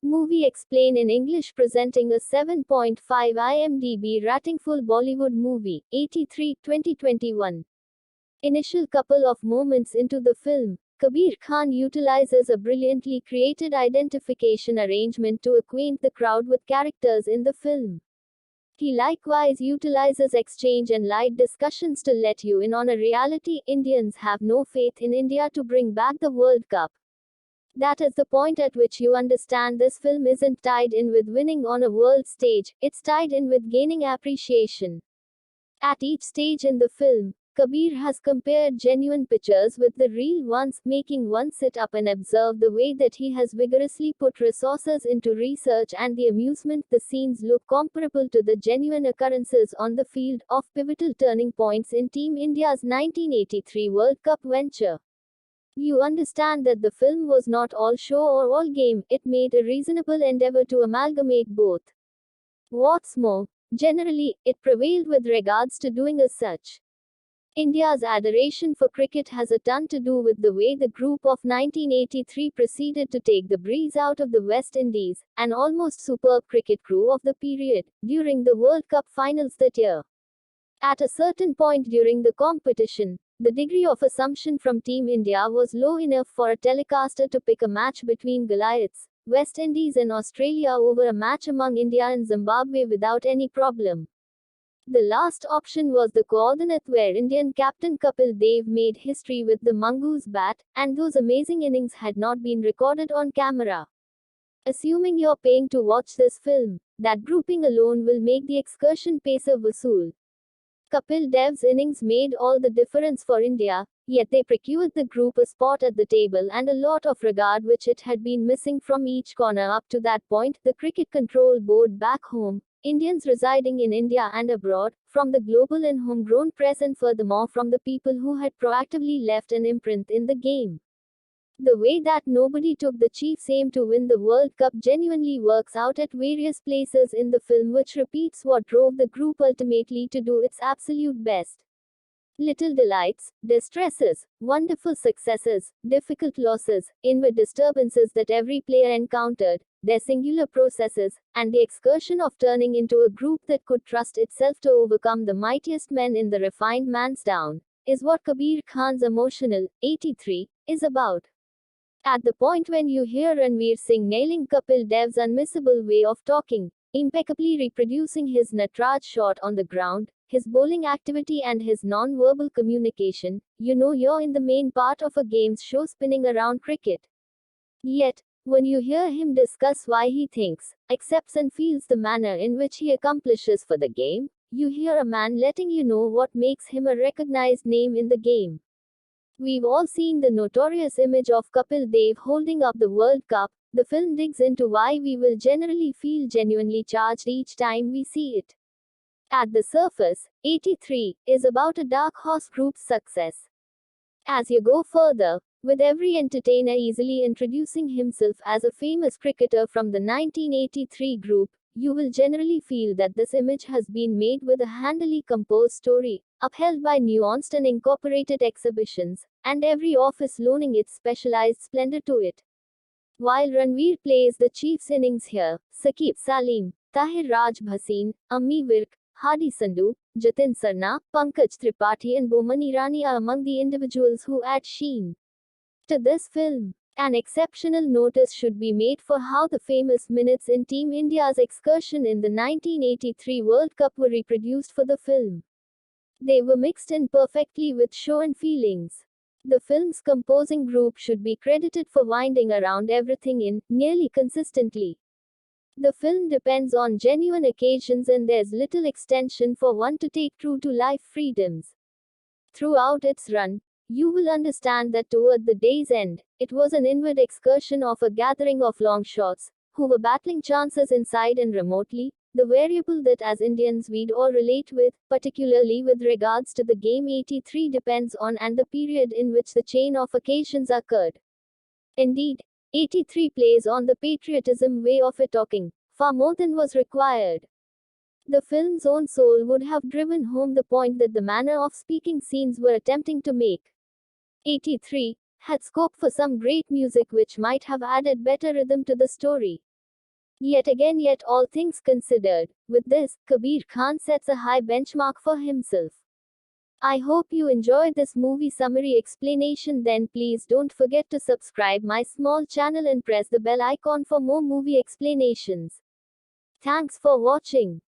Movie Explain in English presenting a 7.5 IMDb rating. Full Bollywood movie, 83, 2021. Initial couple of moments into the film, Kabir Khan utilizes a brilliantly created identification arrangement to acquaint the crowd with characters in the film. He likewise utilizes exchange and light discussions to let you in on a reality: Indians have no faith in India to bring back the World Cup. That is the point at which you understand this film isn't tied in with winning on a world stage, it's tied in with gaining appreciation. At each stage in the film, Kabir has compared genuine pictures with the real ones, making one sit up and observe the way that he has vigorously put resources into research and the amusement. The scenes look comparable to the genuine occurrences on the field, of pivotal turning points in Team India's 1983 World Cup venture. You understand that the film was not all show or all game, it made a reasonable endeavor to amalgamate both. What's more, generally, it prevailed with regards to doing as such. India's adoration for cricket has a ton to do with the way the group of 1983 proceeded to take the breeze out of the West Indies, an almost superb cricket crew of the period, during the World Cup finals that year. At a certain point during the competition, the degree of assumption from Team India was low enough for a telecaster to pick a match between Goliaths, West Indies and Australia over a match among India and Zimbabwe without any problem. The last option was the coordinate, where Indian captain Kapil Dev made history with the mongoose bat, and those amazing innings had not been recorded on camera. Assuming you're paying to watch this film, that grouping alone will make the excursion pacer Vasool. Kapil Dev's innings made all the difference for India, yet they procured the group a spot at the table and a lot of regard which it had been missing from each corner up to that point. The Cricket Control Board back home, Indians residing in India and abroad, from the global and homegrown press, and furthermore from the people who had proactively left an imprint in the game. The way that nobody took the Chiefs' aim to win the World Cup genuinely works out at various places in the film, which repeats what drove the group ultimately to do its absolute best. Little delights, distresses, wonderful successes, difficult losses, inward disturbances that every player encountered, their singular processes, and the excursion of turning into a group that could trust itself to overcome the mightiest men in the refined man's down, is what Kabir Khan's emotional 83 is about. At the point when you hear Ranveer Singh nailing Kapil Dev's unmissable way of talking, impeccably reproducing his Natraj shot on the ground, his bowling activity and his non-verbal communication, you know you're in the main part of a game's show spinning around cricket. Yet, when you hear him discuss why he thinks, accepts and feels the manner in which he accomplishes for the game, you hear a man letting you know what makes him a recognized name in the game. We've all seen the notorious image of Kapil Dev holding up the World Cup. The film digs into why we will generally feel genuinely charged each time we see it. At the surface, 83 is about a dark horse group's success. As you go further, with every entertainer easily introducing himself as a famous cricketer from the 1983 group, you will generally feel that this image has been made with a handily composed story, upheld by nuanced and incorporated exhibitions, and every office loaning its specialized splendor to it. While Ranveer plays the Chiefs' innings here, Saqib Salim, Tahir Raj Bhasin, Ammi Virk, Hadi Sandhu, Jatin Sarna, Pankaj Tripathi and Boman Irani are among the individuals who add sheen to this film. An exceptional notice should be made for how the famous minutes in Team India's excursion in the 1983 World Cup were reproduced for the film. They were mixed in perfectly with show and feelings. The film's composing group should be credited for winding around everything in, nearly consistently. The film depends on genuine occasions and there's little extension for one to take true to life freedoms. Throughout its run, you will understand that toward the day's end, it was an inward excursion of a gathering of long shots, who were battling chances inside and remotely, the variable that as Indians we'd all relate with, particularly with regards to the game 83 depends on and the period in which the chain of occasions occurred. Indeed, 83 plays on the patriotism way of it talking, far more than was required. The film's own soul would have driven home the point that the manner of speaking scenes were attempting to make. 83 had scope for some great music which might have added better rhythm to the story. Yet all things considered, with this, Kabir Khan sets a high benchmark for himself. I hope you enjoyed this movie summary explanation. Then please don't forget to subscribe my small channel and press the bell icon for more movie explanations. Thanks for watching.